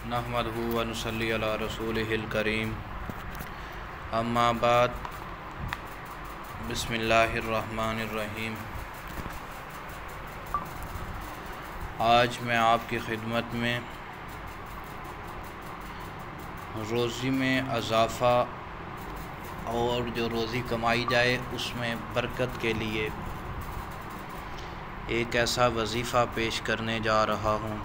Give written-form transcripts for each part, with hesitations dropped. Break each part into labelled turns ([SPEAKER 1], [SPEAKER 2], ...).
[SPEAKER 1] نحمدہ و نصلی علی رسولہ الکریم، اما بعد، بسم اللہ الرحمن الرحیم۔ آج میں آپ کی خدمت میں روزی میں اضافہ اور جو روزی کمائی جائے اس میں برکت کے لیے ایک ایسا وظیفہ پیش کرنے جا رہا ہوں۔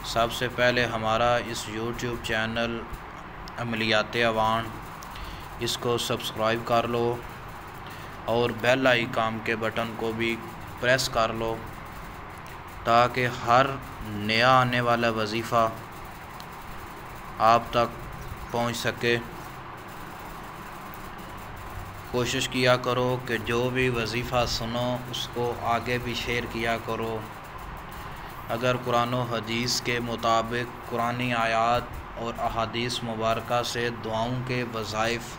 [SPEAKER 1] سب سے پہلے ہمارا اس یوٹیوب چینل عملیات عوان، اس کو سبسکرائب کر لو اور بیل آئیکن کے بٹن کو بھی پریس کر لو تاکہ ہر نیا آنے والا وظیفہ آپ تک پہنچ سکے۔ کوشش کیا کرو کہ جو بھی وظیفہ سنو اس کو آگے بھی شیئر کیا کرو۔ اگر قرآن و حدیث کے مطابق قرآنی آیات اور احادیث مبارکہ سے دعاؤں کے وظائف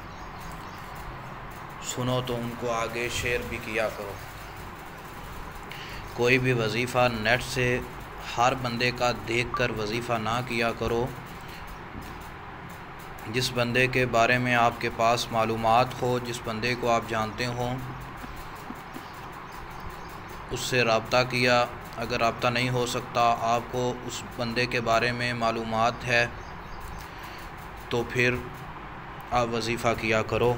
[SPEAKER 1] سنو تو ان کو آگے شیئر بھی کیا کرو۔ کوئی بھی وظیفہ نیٹ سے ہر بندے کا دیکھ کر وظیفہ نہ کیا کرو۔ جس بندے کے بارے میں آپ کے پاس معلومات ہو، جس بندے کو آپ جانتے ہوں، اس سے رابطہ کیا۔ اگر رابطہ نہیں ہو سکتا، آپ کو اس بندے کے بارے میں معلومات ہے تو پھر آپ وظیفہ کیا کرو۔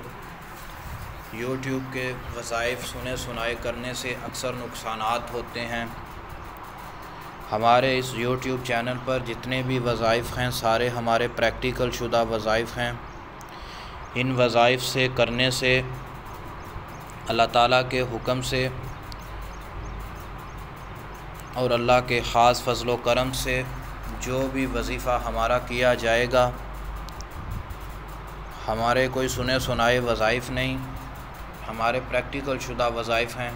[SPEAKER 1] یوٹیوب کے وظائف سنے سنائے کرنے سے اکثر نقصانات ہوتے ہیں۔ ہمارے اس یوٹیوب چینل پر جتنے بھی وظائف ہیں سارے ہمارے پریکٹیکل شدہ وظائف ہیں۔ ان وظائف سے کرنے سے اللہ تعالیٰ کے حکم سے اور اللہ کے خاص فضل و کرم سے جو بھی وظیفہ ہمارا کیا جائے گا، ہمارے کوئی سنے سنائے وظائف نہیں، ہمارے پریکٹیکل شدہ وظائف ہیں۔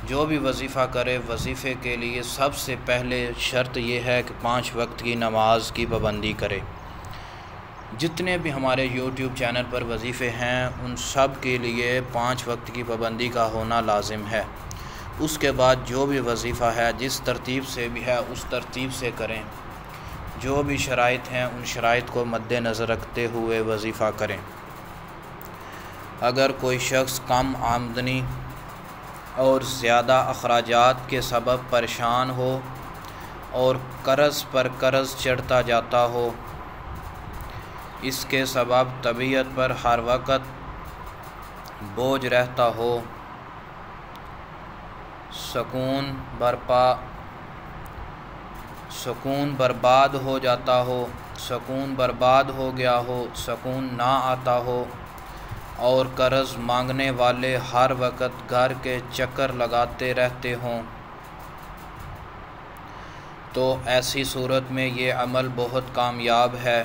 [SPEAKER 1] جو بھی وظیفہ کرے، وظیفے کے لیے سب سے پہلے شرط یہ ہے کہ 5 وقت کی نماز کی پابندی کرے۔ جتنے بھی ہمارے یوٹیوب چینل پر وظیفے ہیں ان سب کے لیے 5 وقت کی پابندی کا ہونا لازم ہے۔ اس کے بعد جو بھی وظیفہ ہے جس ترتیب سے بھی ہے اس ترتیب سے کریں۔ جو بھی شرائط ہیں ان شرائط کو مد نظر رکھتے ہوئے وظیفہ کریں۔ اگر کوئی شخص کم آمدنی اور زیادہ اخراجات کے سبب پریشان ہو اور قرض پر قرض چڑھتا جاتا ہو، اس کے سبب طبیعت پر ہر وقت بوجھ رہتا ہو، سکون برباد ہو جاتا ہو، سکون برباد ہو گیا ہو، سکون نہ آتا ہو اور قرض مانگنے والے ہر وقت گھر کے چکر لگاتے رہتے ہوں، تو ایسی صورت میں یہ عمل بہت کامیاب ہے۔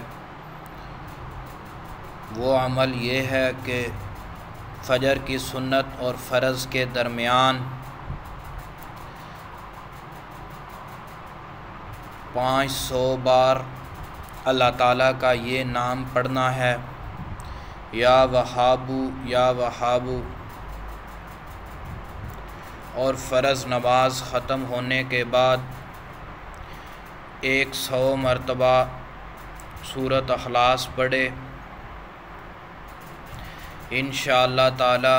[SPEAKER 1] وہ عمل یہ ہے کہ فجر کی سنت اور فرض کے درمیان 500 بار اللہ تعالیٰ کا یہ نام پڑھنا ہے، یا وہابو یا وہابو، اور فرض نماز ختم ہونے کے بعد 100 مرتبہ سورۃ اخلاص پڑھے۔ انشاءاللہ تعالی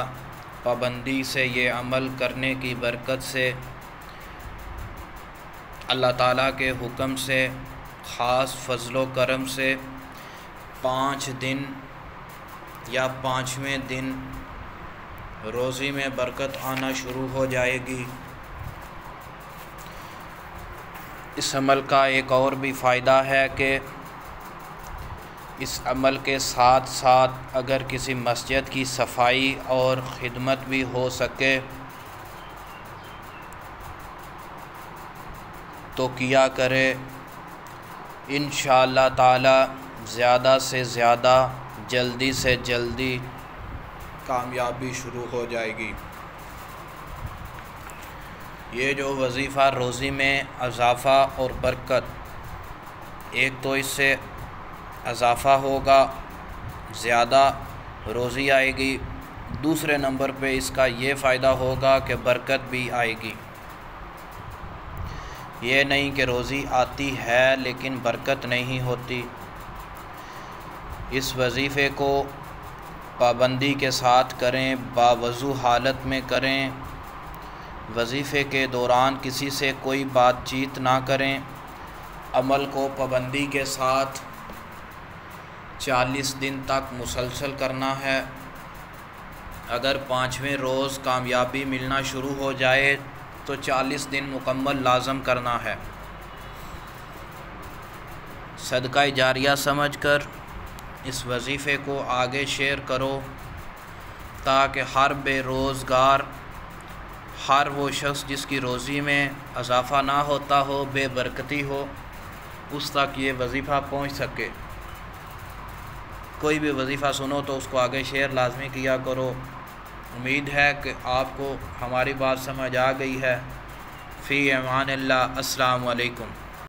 [SPEAKER 1] پابندی سے یہ عمل کرنے کی برکت سے اللہ تعالیٰ کے حکم سے خاص فضل و کرم سے 5 دن یا 5ویں دن روزی میں برکت آنا شروع ہو جائے گی۔ اس عمل کا ایک اور بھی فائدہ ہے کہ اس عمل کے ساتھ ساتھ اگر کسی مسجد کی صفائی اور خدمت بھی ہو سکے تو کیا کرے۔ انشاءاللہ تعالی زیادہ سے زیادہ جلدی سے جلدی کامیابی شروع ہو جائے گی۔ یہ جو وظیفہ روزی میں اضافہ اور برکت، ایک تو اس سے اضافہ ہوگا، زیادہ روزی آئے گی، دوسرے نمبر پہ اس کا یہ فائدہ ہوگا کہ برکت بھی آئے گی۔ یہ نہیں کہ روزی آتی ہے لیکن برکت نہیں ہوتی۔ اس وظیفے کو پابندی کے ساتھ کریں، باوضو حالت میں کریں۔ وظیفے کے دوران کسی سے کوئی بات چیت نہ کریں۔ عمل کو پابندی کے ساتھ 40 دن تک مسلسل کرنا ہے۔ اگر 5ویں روز کامیابی ملنا شروع ہو جائے تو 40 دن مکمل لازم کرنا ہے۔ صدقہ جاریہ سمجھ کر اس وظیفے کو آگے شیئر کرو تاکہ ہر بے روزگار، ہر وہ شخص جس کی روزی میں اضافہ نہ ہوتا ہو، بے برکتی ہو، اس تک یہ وظیفہ پہنچ سکے۔ کوئی بھی وظیفہ سنو تو اس کو آگے شیئر لازمی کیا کرو۔ امید ہے کہ آپ کو ہماری بات سمجھ آ گئی ہے۔ فی امان اللہ۔ السلام علیکم۔